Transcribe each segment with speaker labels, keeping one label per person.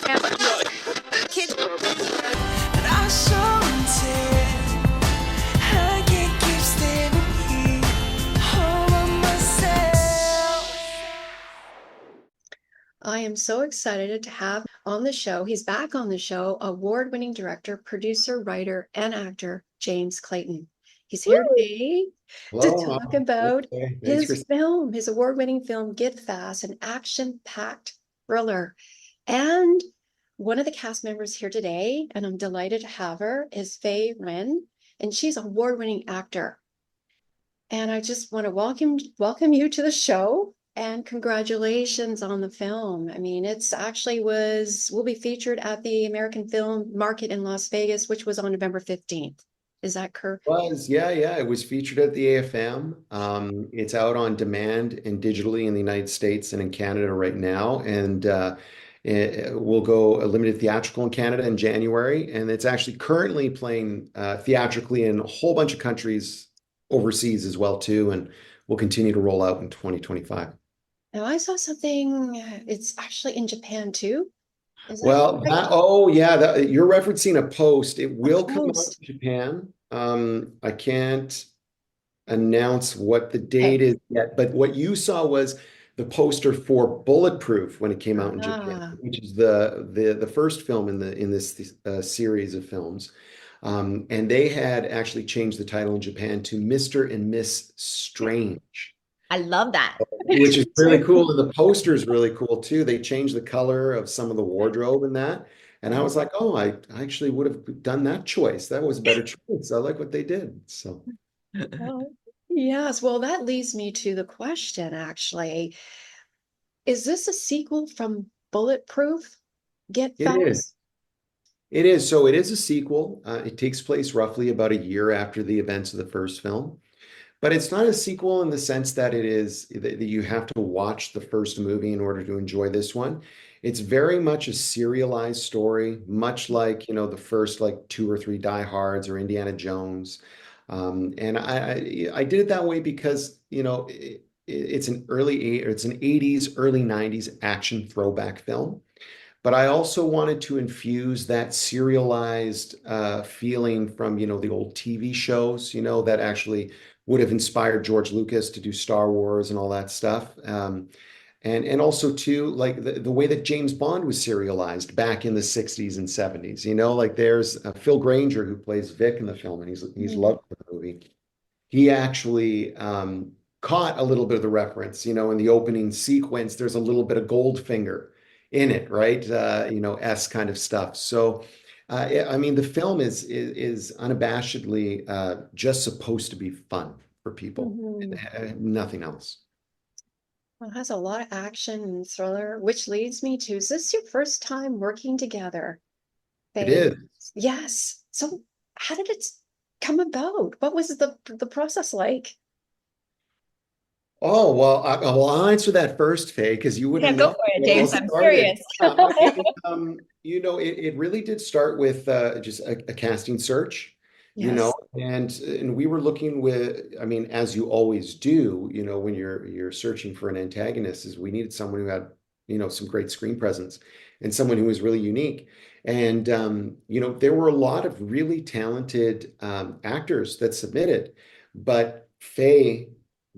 Speaker 1: have a look. Kids.
Speaker 2: I am so excited to have on the show. He's back on the show, award-winning director, producer, writer, and actor, James Clayton. He's here
Speaker 1: Woo!
Speaker 2: today to
Speaker 3: Hello.
Speaker 2: talk about
Speaker 3: Okay. Thanks,
Speaker 2: his
Speaker 3: Chris.
Speaker 2: film, his award-winning film, Get Fast, an action-packed thriller. And one of the cast members here today, and I'm delighted to have her, is Fei Ren, and she's an award-winning actor. And I just want to welcome you to the show and congratulations on the film. I mean, it's actually will be featured at the American Film Market in Las Vegas, which was on November 15th. Is that correct?
Speaker 3: Yeah. It was featured at the AFM. It's out on demand and digitally in the United States and in Canada right now. And it will go a limited theatrical in Canada in January. And it's actually currently playing theatrically in a whole bunch of countries overseas as well, too. And will continue to roll out in 2025.
Speaker 2: Now I saw something, it's actually in Japan too. Is that
Speaker 3: Well,
Speaker 2: right?
Speaker 3: you're referencing a post. It will come out
Speaker 2: Post.
Speaker 3: in Japan. I can't announce what the
Speaker 2: Okay.
Speaker 3: date is yet, but what you saw was the poster for Bulletproof when it came out in Japan,
Speaker 2: Ah,
Speaker 3: which is the first film in this series of films. And they had actually changed the title in Japan to Mr. and Miss Strange,
Speaker 1: I love that.
Speaker 3: which is really cool. And the poster is really cool too. They changed the color of some of the wardrobe and that. And I was like, oh, I actually would have done that choice. That was a better choice. I like what they did. So
Speaker 2: well, yes. Well, that leads me to the question, actually. Is this a sequel from Bulletproof? Get
Speaker 3: it is.
Speaker 2: Fast?
Speaker 3: It is. So it is a sequel. It takes place roughly about a year after the events of the first film. But it's not a sequel in the sense that it is that you have to watch the first movie in order to enjoy this one. It's very much a serialized story, much like, the first like two or three Die Hards or Indiana Jones. And I did it that way because, it's it's an 80s, early 90s action throwback film. But I also wanted to infuse that serialized feeling from, the old TV shows, that actually would have inspired George Lucas to do Star Wars and all that stuff. And also too, like the way that James Bond was serialized back in the 60s and 70s, like there's Phil Granger who plays Vic in the film, and he's
Speaker 2: Mhm.
Speaker 3: loved the movie. He actually caught a little bit of the reference, in the opening sequence, there's a little bit of Goldfinger in it, right? S kind of stuff. So, I mean, the film is unabashedly just supposed to be fun for people,
Speaker 2: Mhm.
Speaker 3: nothing else.
Speaker 2: Well, it has a lot of action and thriller, which leads me to, is this your first time working together,
Speaker 3: It
Speaker 2: Faye?
Speaker 3: is.
Speaker 2: Yes. So how did it come about? What was the process like?
Speaker 3: Oh, well, I'll answer that first, Faye, because you
Speaker 1: Yeah,
Speaker 3: wouldn't
Speaker 1: go
Speaker 3: know
Speaker 1: for it,
Speaker 3: it all
Speaker 1: James. I'm
Speaker 3: started.
Speaker 1: curious.
Speaker 3: It really did start with just a casting search,
Speaker 2: Yes.
Speaker 3: and we were looking with, I mean, as you always do, when you're searching for an antagonist, is we needed someone who had, some great screen presence and someone who was really unique. And there were a lot of really talented actors that submitted, but Faye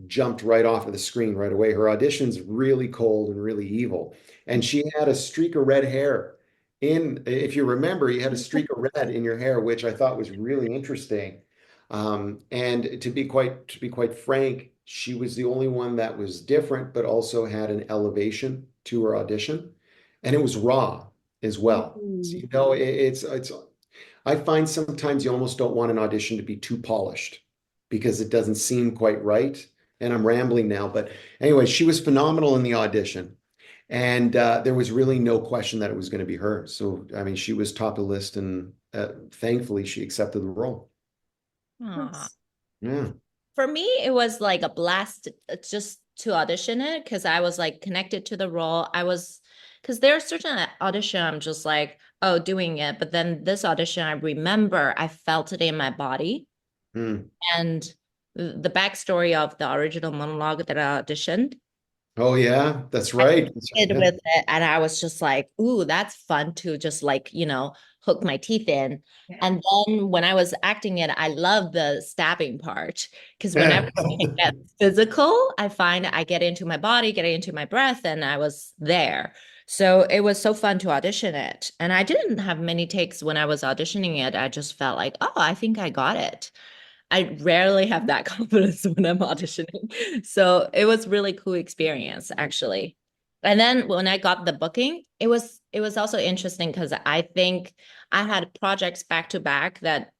Speaker 3: jumped right off of the screen right away. Her audition's really cold and really evil. And she had a streak of red hair if you remember, you had a streak of red in your hair, which I thought was really interesting. And to be quite frank, she was the only one that was different, but also had an elevation to her audition. And it was raw as well. So,
Speaker 2: Mhm.
Speaker 3: it's I find sometimes you almost don't want an audition to be too polished because it doesn't seem quite right. And I'm rambling now, but anyway, she was phenomenal in the audition. And there was really no question that it was going to be her. So, I mean, she was top of the list, and thankfully she accepted the role.
Speaker 1: Aw.
Speaker 2: Yes.
Speaker 3: Yeah.
Speaker 1: For me, it was like a blast just to audition it because I was like connected to the role. Because there are certain audition I'm just like, oh, doing it. But then this audition, I remember I felt it in my body.
Speaker 3: Mm.
Speaker 1: And the backstory of the original monologue that I auditioned,
Speaker 3: Oh yeah, that's
Speaker 1: I
Speaker 3: right. That's right.
Speaker 1: did
Speaker 3: Yeah.
Speaker 1: with it, and I was just like, ooh, that's fun to just like, hook my teeth in.
Speaker 2: Yeah.
Speaker 1: And then when I was acting it, I love the stabbing part because whenever I get physical, I find I get into my body, get into my breath, and I was there. So it was so fun to audition it. And I didn't have many takes when I was auditioning it. I just felt like, oh, I think I got it. I rarely have that confidence when I'm auditioning. So it was really cool experience actually. And then when I got the booking, it was also interesting because I think I had projects back to back that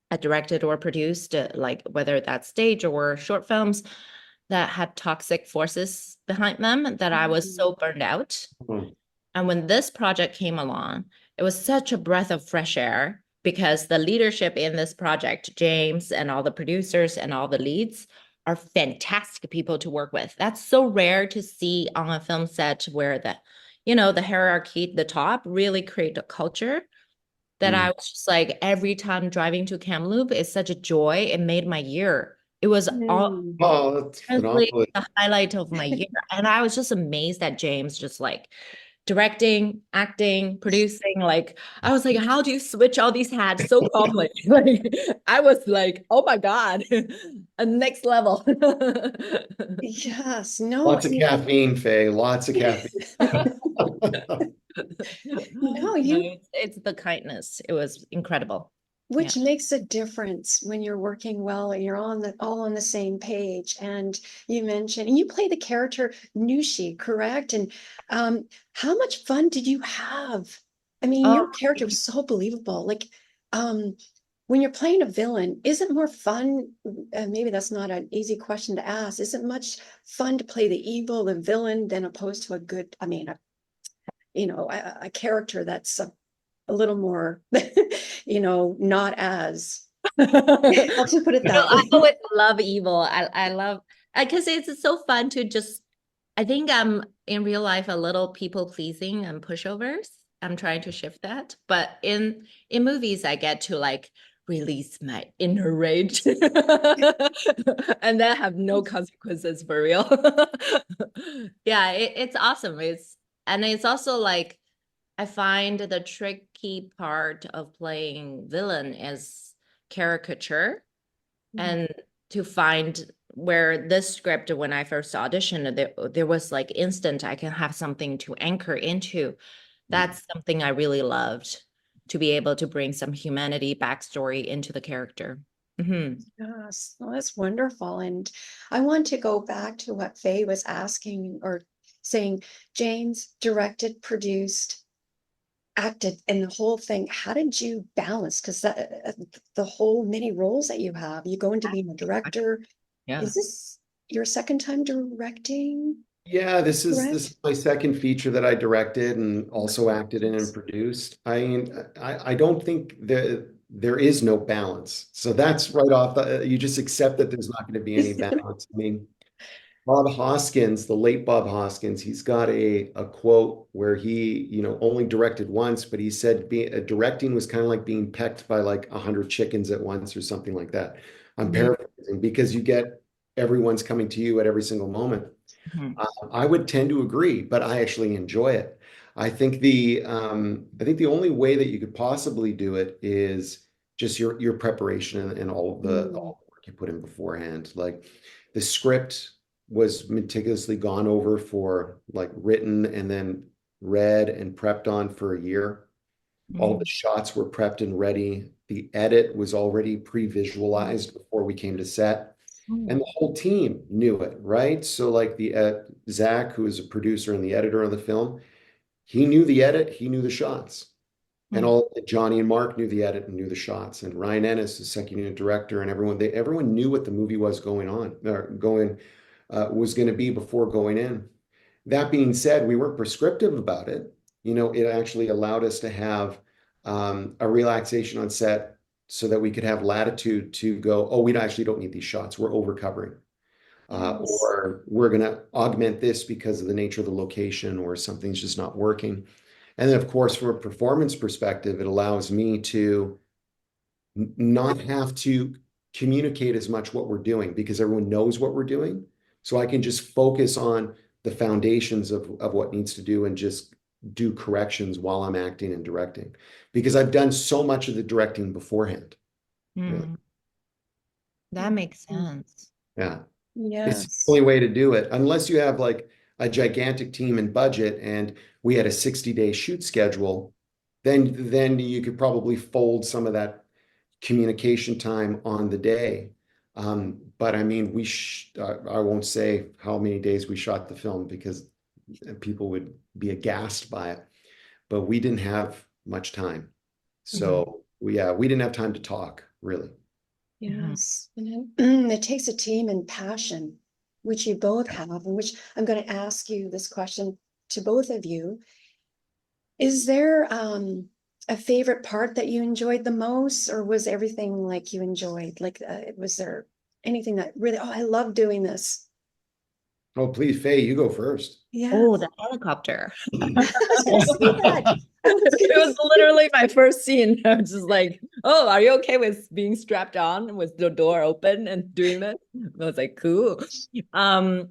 Speaker 1: I directed or produced, like whether that's stage or short films that had toxic forces behind them that I was
Speaker 2: Mhm.
Speaker 1: so burned out.
Speaker 3: Oh,
Speaker 1: And when this project came along, it was such a breath of fresh air because the leadership in this project, James and all the producers and all the leads, are fantastic people to work with. That's so rare to see on a film set where the hierarchy, the top really create a culture that I
Speaker 3: mm.
Speaker 1: was just like every time driving to Kamloops is such a joy. It made my year. It was all
Speaker 2: Mm.
Speaker 3: Oh, that's
Speaker 1: honestly
Speaker 3: phenomenal.
Speaker 1: the highlight of my year. And I was just amazed that James just like directing, acting, producing. Like, I was like, how do you switch all these hats so calmly? Like, I was like, oh my God, a next level.
Speaker 2: Yes, no,
Speaker 3: Lots of caffeine, Faye. Lots of caffeine.
Speaker 2: no,
Speaker 1: No,
Speaker 2: you,
Speaker 1: it's the kindness. It was incredible. Yeah.
Speaker 2: which makes a difference when you're working well and you're on the all on the same page. And you mentioned, and you play the character Nushi, correct? And how much fun did you have? I mean,
Speaker 1: Oh,
Speaker 2: your character was so believable. Like, um, when you're playing a villain, is it more fun? Maybe that's not an easy question to ask. Is it much fun to play the evil, the villain, than opposed to a good, I mean, a character that's a little more, not as, I'll just put it that
Speaker 1: I
Speaker 2: way.
Speaker 1: always love evil. I love because it's so fun to just. I think I'm in real life a little people pleasing and pushovers. I'm trying to shift that, but in movies, I get to like release my inner rage, and then have no consequences for real. Yeah, it's awesome. It's also like I find the tricky part of playing villain is caricature and to find where this script when I first auditioned there was like instant I can have something to anchor into. That's something I really loved, to be able to bring some humanity backstory into the character. Mhm.
Speaker 2: Yes, well, that's wonderful. And I want to go back to what Faye was asking or saying. James directed, produced, acted, and the whole thing. How did you balance? Because the whole many roles that you have, you go into being a director.
Speaker 1: Yeah.
Speaker 2: Is this your second time directing?
Speaker 3: Yeah, this
Speaker 2: Correct?
Speaker 3: is my second feature that I directed and also acted in and produced. I mean, I don't think there is no balance. So that's right off you just accept that there's not going to be any balance. I mean, Bob Hoskins, the late Bob Hoskins, he's got a quote where he, only directed once, but he said directing was kind of like being pecked by like 100 chickens at once or something like that. I'm
Speaker 1: Mhm.
Speaker 3: paraphrasing because you get everyone's coming to you at every single moment.
Speaker 1: Mhm.
Speaker 3: I would tend to agree, but I actually enjoy it. I think the only way that you could possibly do it is just your preparation and
Speaker 2: Mm,
Speaker 3: all the work you put in beforehand. Like the script was meticulously gone over for like written and then read and prepped on for a year. All the
Speaker 1: Mhm.
Speaker 3: shots were prepped and ready. The edit was already pre-visualized before we came to set. And the
Speaker 1: Mhm.
Speaker 3: whole team knew it, right? So like the Zach, who is a producer and the editor of the film, he knew the edit, he knew the shots. And
Speaker 1: Mhm.
Speaker 3: all Johnny and Mark knew the edit and knew the shots. And Ryan Ennis, the second unit director, and everyone knew what the movie was going on or going was going to be before going in. That being said, we weren't prescriptive about it. It actually allowed us to have a relaxation on set so that we could have latitude to go, oh, we actually don't need these shots. We're over covering.
Speaker 2: yes.
Speaker 3: Or we're going to augment this because of the nature of the location or something's just not working. And then, of course, from a performance perspective, it allows me to not have to communicate as much what we're doing because everyone knows what we're doing. So I can just focus on the foundations of what needs to do and just do corrections while I'm acting and directing, because I've done so much of the directing beforehand. Really.
Speaker 1: Hmm. That makes
Speaker 2: Mm.
Speaker 1: sense.
Speaker 3: Yeah. It's the
Speaker 2: Yes.
Speaker 3: only way to do it, unless you have like a gigantic team and budget and we had a 60-day shoot schedule, then you could probably fold some of that communication time on the day. But I mean, I won't say how many days we shot the film because people would be aghast by it, but we didn't have much time.
Speaker 1: Mhm.
Speaker 3: So we didn't have time to talk, really.
Speaker 1: Mhm.
Speaker 2: Yes. And it takes a team and passion, which you both have, and which I'm going to ask you this question to both of you. Is there a favorite part that you enjoyed the most, or was everything like you enjoyed? Like, was there anything that really, oh, I love doing this?
Speaker 3: Oh, please, Faye, you go first.
Speaker 2: Yeah.
Speaker 1: Oh, the helicopter.
Speaker 2: I was gonna say that. I was
Speaker 1: It
Speaker 2: gonna
Speaker 1: was literally my first scene. I was just like, "Oh, are you okay with being strapped on with the door open and doing this?" I was like, "Cool." Um,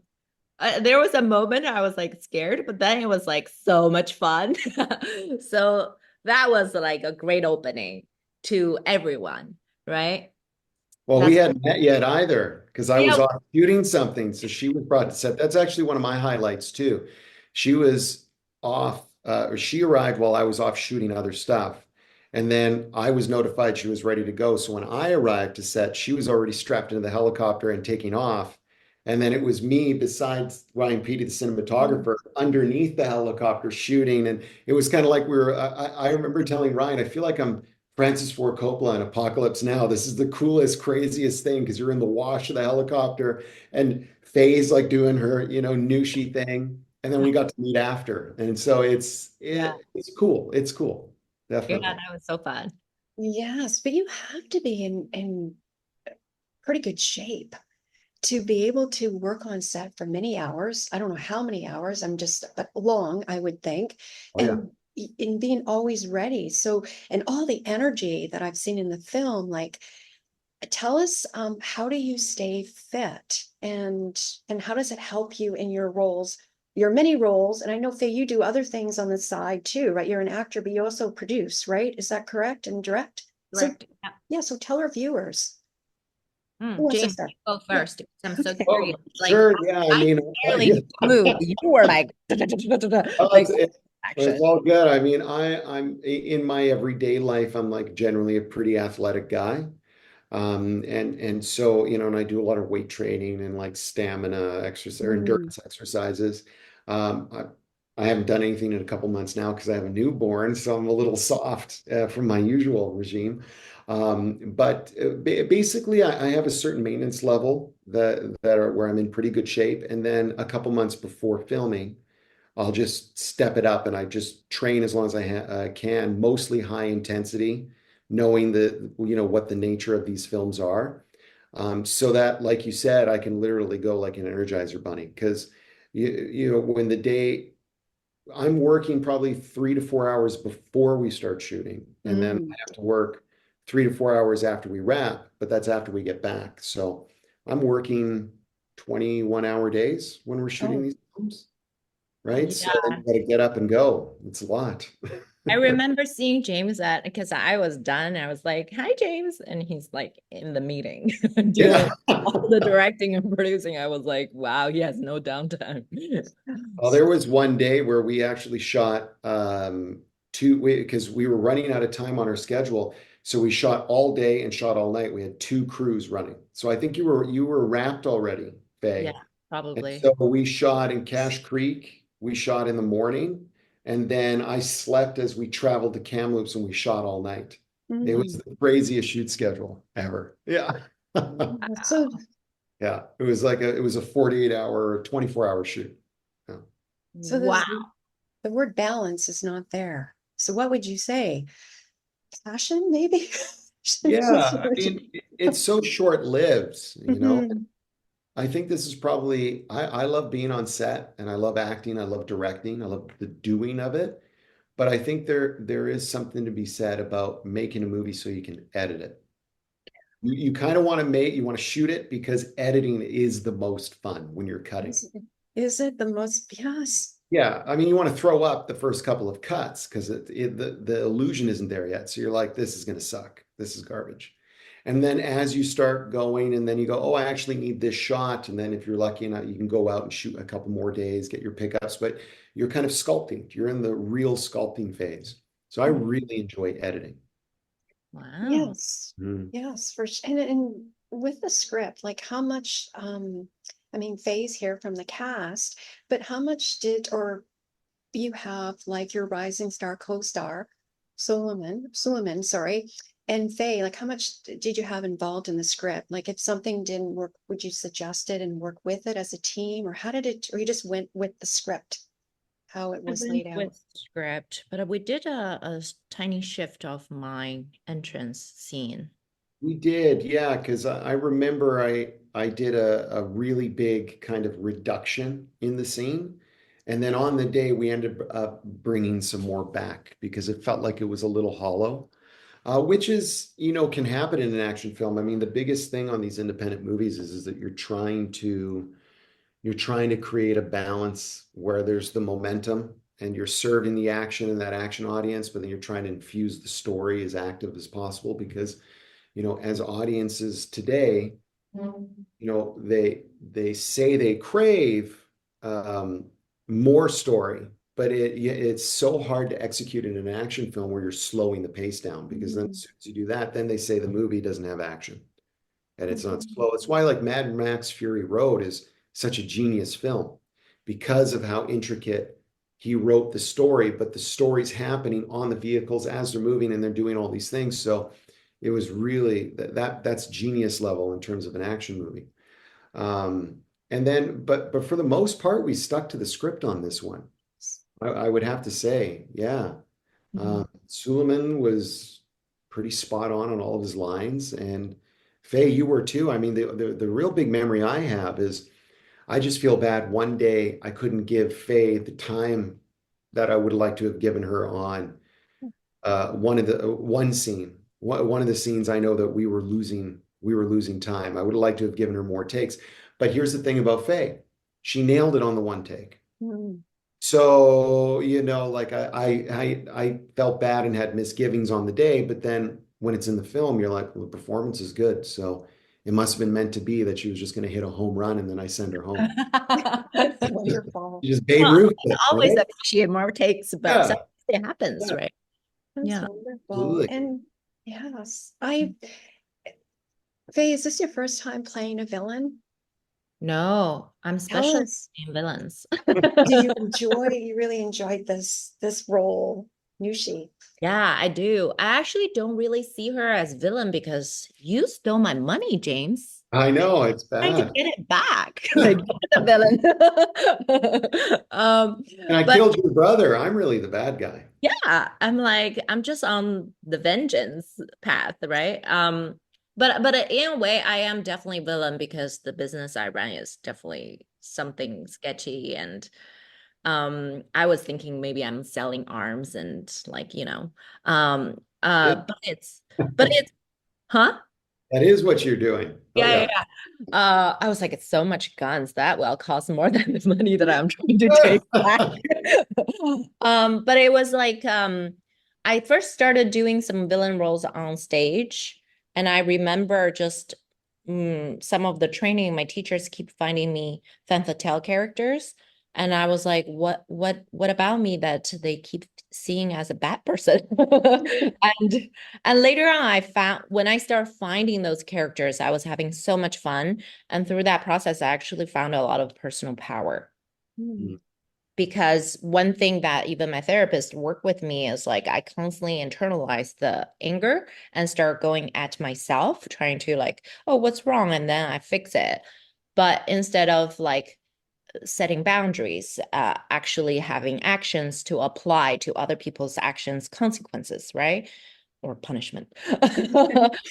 Speaker 1: there was a moment I was like scared, but then it was like so much fun. So that was like a great opening to everyone, right?
Speaker 3: Well, we
Speaker 1: That's
Speaker 3: hadn't met yet either because I was
Speaker 1: yeah.
Speaker 3: off shooting something. So she was brought to set. That's actually one of my highlights too. She was off, or she arrived while I was off shooting other stuff. And then I was notified she was ready to go. So when I arrived to set, she was already strapped into the helicopter and taking off. And then it was me, besides Ryan Petey, the cinematographer, underneath the helicopter shooting. And it was kind of like I remember telling Ryan, I feel like I'm Francis Ford Coppola in Apocalypse Now. This is the coolest, craziest thing because you're in the wash of the helicopter and Faye's like doing her, Nushi thing. And then we got to meet after. And so
Speaker 1: Yeah.
Speaker 3: it's cool. It's cool.
Speaker 1: Yeah,
Speaker 3: Definitely.
Speaker 1: that was so fun.
Speaker 2: Yes, but you have to be in pretty good shape to be able to work on set for many hours. I don't know how many hours, I'm just, but long, I would think,
Speaker 3: Oh yeah.
Speaker 2: and in being always ready. So, and all the energy that I've seen in the film, like, tell us, how do you stay fit, and how does it help you in your roles, your many roles? And I know, Faye, you do other things on the side too, right? You're an actor, but you also produce, right? Is that correct? And direct? So,
Speaker 1: Correct. Yeah.
Speaker 2: yeah, so tell our viewers. Who wants to
Speaker 1: James,
Speaker 2: start?
Speaker 1: you go
Speaker 2: Yeah.
Speaker 1: first. I'm so
Speaker 2: Okay.
Speaker 1: curious.
Speaker 3: Oh,
Speaker 1: Like,
Speaker 3: sure. Yeah. I
Speaker 1: I
Speaker 3: mean,
Speaker 1: barely
Speaker 3: yeah.
Speaker 1: moved. You were like,
Speaker 3: Oh,
Speaker 1: like
Speaker 3: it's
Speaker 1: action.
Speaker 3: all good. I mean, I'm in my everyday life, I'm like generally a pretty athletic guy. And so, and I do a lot of weight training and like stamina exercise or
Speaker 2: Mm,
Speaker 3: endurance exercises. Um, I haven't done anything in a couple months now because I have a newborn, so I'm a little soft from my usual regime. But basically, I have a certain maintenance level that are where I'm in pretty good shape, and then a couple months before filming, I'll just step it up and I just train as long as I can, mostly high intensity, knowing what the nature of these films are. So that, like you said, I can literally go like an Energizer bunny because when the day I'm working probably 3 to 4 hours before we start shooting, and then I
Speaker 2: mm.
Speaker 3: have to work 3 to 4 hours after we wrap, but that's after we get back. So I'm working 21-hour days when we're shooting
Speaker 2: Oh,
Speaker 3: these films, right? So
Speaker 1: Yeah.
Speaker 3: then you got to get up and go. It's a lot.
Speaker 1: I remember seeing James at because I was done. I was like, "Hi, James," and he's like in the meeting doing
Speaker 3: Yeah.
Speaker 1: all the directing and producing. I was like, "Wow, he has no downtime."
Speaker 3: Well, there was one day where we actually shot because we were running out of time on our schedule. So we shot all day and shot all night. We had two crews running. So I think you were wrapped already,
Speaker 1: Yeah,
Speaker 3: Faye. And
Speaker 1: probably.
Speaker 3: so we shot in Cache Creek. We shot in the morning, and then I slept as we traveled to Kamloops, and we shot all night. It was
Speaker 2: mm.
Speaker 3: the craziest shoot schedule ever. Yeah.
Speaker 2: So,
Speaker 3: Yeah. It was a 48-hour, 24-hour shoot. Yeah.
Speaker 2: so
Speaker 1: Wow.
Speaker 2: the word balance is not there. So what would you say? Passion, maybe?
Speaker 3: Yeah, I mean, it's so short-lived.
Speaker 2: Mhm.
Speaker 3: I think this is probably, I love being on set and I love acting, I love directing, I love the doing of it. But I think there is something to be said about making a movie so you can edit it. You kind of want to you want to shoot it because editing is the most fun when you're cutting it.
Speaker 2: Is it the most? Yes.
Speaker 3: Yeah, I mean, you want to throw up the first couple of cuts because the illusion isn't there yet. So you're like, this is going to suck. This is garbage. And then as you start going, and then you go, oh, I actually need this shot. And then if you're lucky enough, you can go out and shoot a couple more days, get your pickups, but you're kind of sculpting. You're in the real sculpting phase. So I really enjoy editing.
Speaker 1: Wow.
Speaker 2: Yes.
Speaker 3: Mm.
Speaker 2: Yes, for sure. And with the script, like how much, I mean, Faye's here from the cast, but how much did, or you have like your rising star co-star, Suleiman, sorry, and Faye, like how much did you have involved in the script? Like if something didn't work, would you suggest it and work with it as a team, or how did it, or you just went with the script, how it
Speaker 1: I
Speaker 2: was
Speaker 1: went
Speaker 2: laid out?
Speaker 1: with script, but we did a tiny shift of my entrance scene.
Speaker 3: We did, yeah, because I remember I did a really big kind of reduction in the scene, and then on the day we ended up bringing some more back because it felt like it was a little hollow, which is, can happen in an action film. I mean, the biggest thing on these independent movies is that you're trying to create a balance where there's the momentum and you're serving the action in that action audience, but then you're trying to infuse the story as active as possible because as audiences today, they say they crave um, more story, but it's so hard to execute in an action film where you're slowing the pace down because then as soon as you do that, then they say the movie doesn't have action and it's not slow. It's why like Mad Max Fury Road is such a genius film because of how intricate he wrote the story, but the story's happening on the vehicles as they're moving and they're doing all these things. So it was really that's genius level in terms of an action movie. And then, but for the most part, we stuck to the script on this one. I would have to say, yeah. Suleiman was pretty spot on all of his lines, and Faye, you were too. I mean, the real big memory I have is I just feel bad. One day I couldn't give Faye the time that I would like to have given her on one scene. One of the scenes I know that we were losing time. I would have liked to have given her more takes. But here's the thing about Faye. She nailed it on the one take.
Speaker 2: Mm.
Speaker 3: So, like I felt bad and had misgivings on the day, but then when it's in the film, you're like, well, the performance is good. So it must have been meant to be that she was just going to hit a home run and then I send her home.
Speaker 2: That's wonderful.
Speaker 3: She just Babe
Speaker 1: Well,
Speaker 3: Ruth
Speaker 1: I
Speaker 3: it,
Speaker 1: always
Speaker 3: right?
Speaker 1: appreciate more takes, but
Speaker 3: Yeah,
Speaker 1: sometimes it happens,
Speaker 3: yeah,
Speaker 1: right?
Speaker 2: That's
Speaker 1: Yeah.
Speaker 2: wonderful.
Speaker 3: absolutely.
Speaker 2: And yes, Faye, is this your first time playing a villain?
Speaker 1: No, I'm
Speaker 2: Tell
Speaker 1: special
Speaker 2: us,
Speaker 1: in villains.
Speaker 2: you really enjoyed this role, Nushi?
Speaker 1: Yeah, I do. I actually don't really see her as villain because you stole my money, James.
Speaker 3: I know it's
Speaker 1: Trying to
Speaker 3: bad.
Speaker 1: get it back. Like you're the villain.
Speaker 3: And I
Speaker 1: But
Speaker 3: killed your brother. I'm really the bad guy.
Speaker 1: yeah, I'm like, I'm just on the vengeance path, right? But in a way, I am definitely villain because the business I run is definitely something sketchy, and I was thinking maybe I'm selling arms and like,
Speaker 3: It-
Speaker 1: but it's, huh?
Speaker 3: That is what you're doing. Oh
Speaker 1: Yeah,
Speaker 3: yeah.
Speaker 1: yeah, yeah. I was like, it's so much guns that will cost more than the money that I'm trying to take back. But it was like I first started doing some villain roles on stage, and I remember just some of the training, my teachers keep finding me femme fatale characters. And I was like, what about me that they keep seeing as a bad person? And and later on, I found when I started finding those characters, I was having so much fun. And through that process, I actually found a lot of personal power.
Speaker 2: Mm.
Speaker 1: Because one thing that even my therapist worked with me is like I constantly internalize the anger and start going at myself, trying to like, oh, what's wrong? And then I fix it. But instead of like setting boundaries, actually having actions to apply to other people's actions, consequences, right? Or punishment.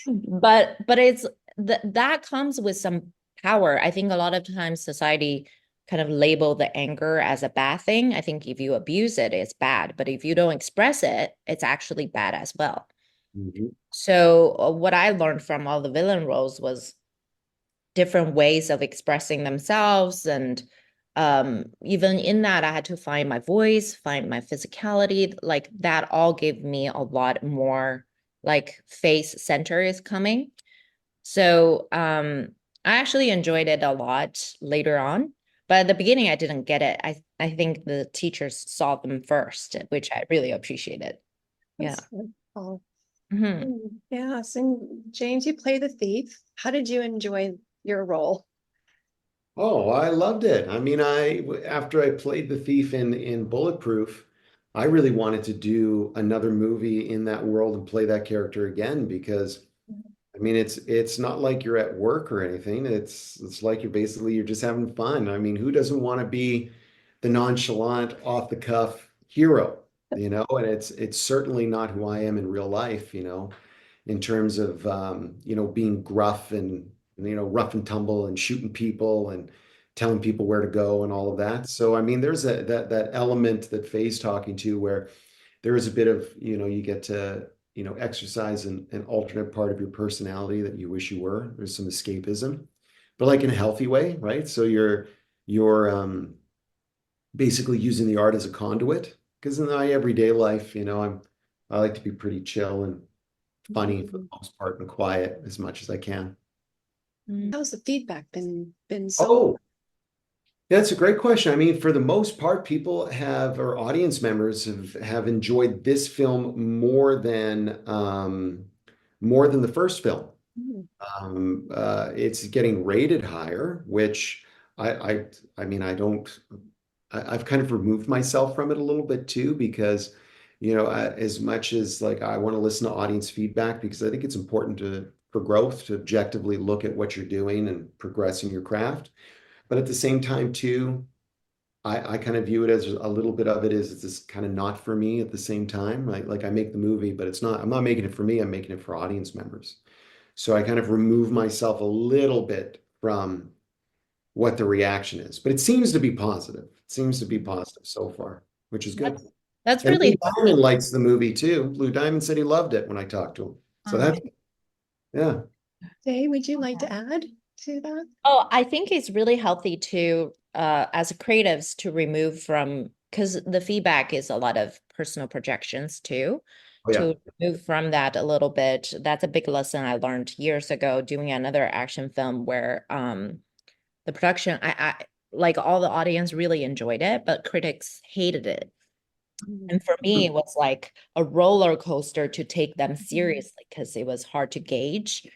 Speaker 1: But it's that comes with some power. I think a lot of times society kind of label the anger as a bad thing. I think if you abuse it, it's bad. But if you don't express it, it's actually bad as well.
Speaker 3: Mhm.
Speaker 1: So what I learned from all the villain roles was different ways of expressing themselves and even in that, I had to find my voice, find my physicality. Like that all gave me a lot more like face center is coming. So I actually enjoyed it a lot later on. But at the beginning, I didn't get it. I think the teachers saw them first, which I really appreciated. Yeah.
Speaker 2: That's wonderful.
Speaker 1: Mhm.
Speaker 2: Yes, and James, you play the thief. How did you enjoy your role?
Speaker 3: Oh, I loved it. I mean, after I played the thief in Bulletproof, I really wanted to do another movie in that world and play that character again because I mean, it's not like you're at work or anything. It's like you're just having fun. I mean, who doesn't want to be the nonchalant, off the cuff hero, you know? And it's certainly not who I am in real life, you know, in terms of being gruff and rough and tumble and shooting people and telling people where to go and all of that. So I mean, there's that element that Faye's talking to where there is a bit of, you get to, exercise an alternate part of your personality that you wish you were. There's some escapism, but like in a healthy way, right? So you're basically using the art as a conduit. Because in my everyday life, I like to be pretty chill and funny for the
Speaker 2: Mhm.
Speaker 3: most part and quiet as much as I can.
Speaker 1: Mm.
Speaker 2: How's the feedback been so
Speaker 3: Oh, that's a great question. I mean, for the most part, people have, or audience members have enjoyed this film more than the first film.
Speaker 2: Mm.
Speaker 3: It's getting rated higher, which I, I, I mean, I've kind of removed myself from it a little bit too, because, as much as like I want to listen to audience feedback, because I think it's important for growth to objectively look at what you're doing and progressing your craft. But at the same time, too, I kind of view it as a little bit of it is it's just kind of not for me at the same time. Like I make the movie, but I'm not making it for me, I'm making it for audience members. So I kind of remove myself a little bit from what the reaction is. But it seems to be positive. It seems to be positive so far, which is good.
Speaker 1: That's
Speaker 3: And Blue
Speaker 1: really
Speaker 3: Diamond likes the movie too. Blue Diamond said he loved it when I talked to him. So
Speaker 1: uh,
Speaker 3: that's, yeah.
Speaker 2: Faye, would you like to add to that?
Speaker 1: Oh, I think it's really healthy to, as creatives, to remove from, because the feedback is a lot of personal projections too,
Speaker 3: Oh, yeah.
Speaker 1: to move from that a little bit. That's a big lesson I learned years ago doing another action film where the production, I like all the audience really enjoyed it, but critics hated it.
Speaker 2: Mm.
Speaker 1: And for me, it was like a roller coaster to take them
Speaker 2: Mhm.
Speaker 1: seriously because it was hard to gauge.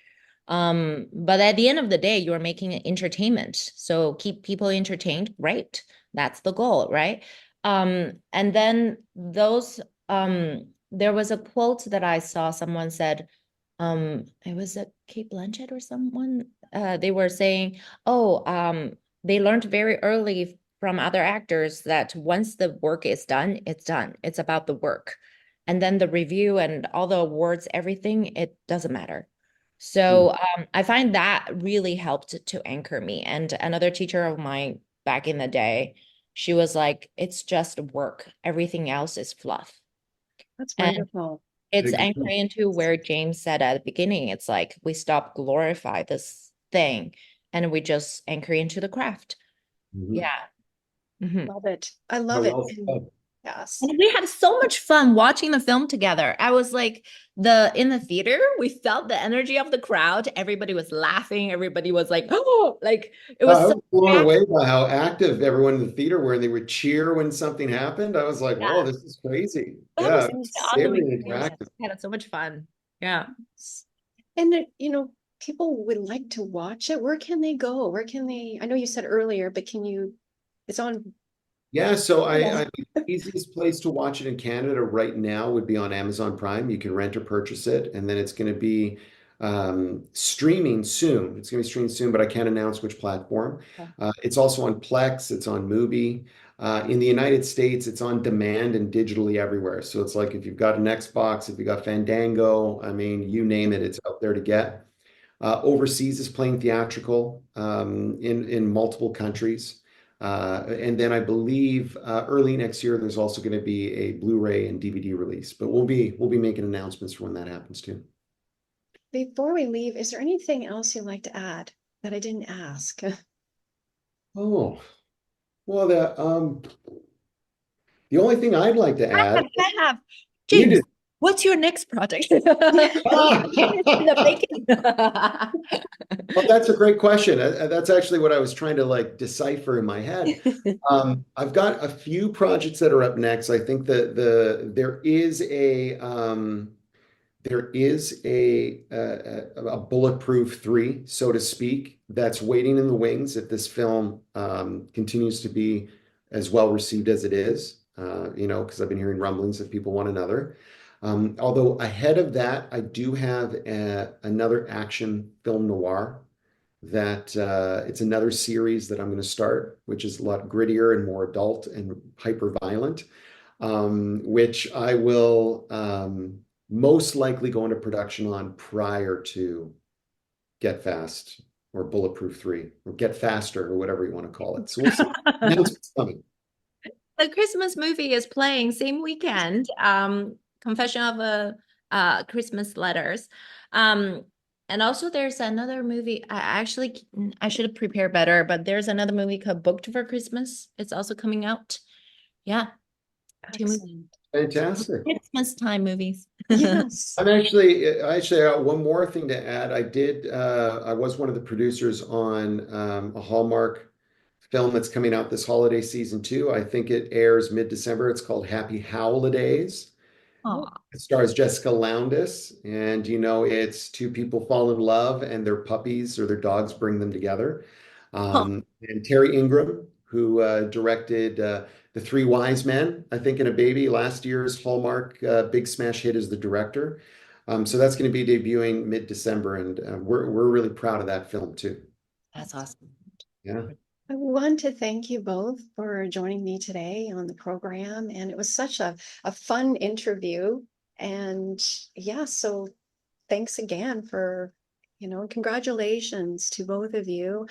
Speaker 1: But at the end of the day, you're making it entertainment. So keep people entertained, great. That's the goal, right? And then there was a quote that I saw someone said, it was a Kate Blanchett or someone, they were saying, oh, they learned very early from other actors that once the work is done, it's done. It's about the work. And then the review and all the awards, everything, it doesn't matter.
Speaker 3: Mm.
Speaker 1: So I find that really helped to anchor me. And another teacher of mine back in the day, she was like, it's just work. Everything else is fluff.
Speaker 2: That's
Speaker 1: And
Speaker 2: wonderful.
Speaker 1: it's anchoring into where James said at the beginning. It's like we stop glorify this thing and we just anchor into the craft.
Speaker 3: Mhm.
Speaker 1: Yeah. Mhm.
Speaker 2: Love it. I
Speaker 3: Oh,
Speaker 2: love it.
Speaker 3: well
Speaker 2: And
Speaker 3: said.
Speaker 2: yes.
Speaker 1: And we had so much fun watching the film together. I was like in the theater, we felt the energy of the crowd. Everybody was laughing. Everybody was like, oh, like it was
Speaker 3: I
Speaker 1: so
Speaker 3: was blown
Speaker 1: react-
Speaker 3: away by how active everyone in the theater were, and they would cheer when something happened. I was like, whoa,
Speaker 1: yeah.
Speaker 3: this is crazy.
Speaker 1: That
Speaker 3: Yeah,
Speaker 1: was
Speaker 3: it
Speaker 1: such
Speaker 3: was
Speaker 1: an awesome
Speaker 3: very
Speaker 1: experience.
Speaker 3: interactive.
Speaker 1: We had so much fun. Yeah.
Speaker 2: And people would like to watch it. Where can they go? Where can they? I know you said earlier, but it's on.
Speaker 3: Yeah, so
Speaker 2: Yeah.
Speaker 3: I the easiest place to watch it in Canada right now would be on Amazon Prime. You can rent or purchase it, and then it's going to be streaming soon. It's going to be streaming soon, but I can't announce which platform. It's also on Plex. It's on Mubi. In the United States, it's on demand and digitally everywhere. So it's like if you've got an Xbox, if you've got Fandango, I mean, you name it, it's out there to get. Overseas is playing theatrical in multiple countries. And then I believe early next year there's also going to be a Blu-ray and DVD release, but we'll be making announcements for when that happens too.
Speaker 2: Before we leave, is there anything else you'd like to add that I didn't ask?
Speaker 3: Oh, Well, the only thing I'd like to add,
Speaker 1: I have.
Speaker 3: you
Speaker 1: James,
Speaker 3: did.
Speaker 1: what's your next project? It's in the making.
Speaker 3: Well, that's a great question. That's actually what I was trying to like decipher in my head. I've got a few projects that are up next. I think that there is a bulletproof 3, so to speak, that's waiting in the wings if this film continues to be as well received as it is. Because I've been hearing rumblings that people want another. Although ahead of that, I do have another action film noir that it's another series that I'm going to start, which is a lot grittier and more adult and hyper violent, which I will most likely go into production on prior to Get Fast or Bulletproof 3 or Get Faster or whatever you want to call it. So we'll see. Announcement's coming.
Speaker 1: The Christmas movie is playing same weekend. Confession of a Christmas Letters. And also there's another movie. I should have prepared better, but there's another movie called Booked for Christmas. It's also coming out. Yeah, 2 movies.
Speaker 2: Excellent.
Speaker 3: Fantastic.
Speaker 1: Christmas time movies.
Speaker 2: Yes.
Speaker 3: I actually got one more thing to add. I was one of the producers on a Hallmark film that's coming out this holiday season too. I think it airs mid-December. It's called Happy Holidays.
Speaker 1: Aw.
Speaker 3: It stars Jessica Lowndes, and it's two people fall in love and their puppies or their dogs bring them together. And Terry Ingram, who directed The Three Wise Men, I think, and a Baby, last year's Hallmark big smash hit as the director. So that's going to be debuting mid-December, and we're really proud of that film too.
Speaker 1: That's awesome.
Speaker 3: Yeah.
Speaker 2: I want to thank you both for joining me today on the program. And it was such a fun interview. And yeah, so thanks again for, congratulations to both of you.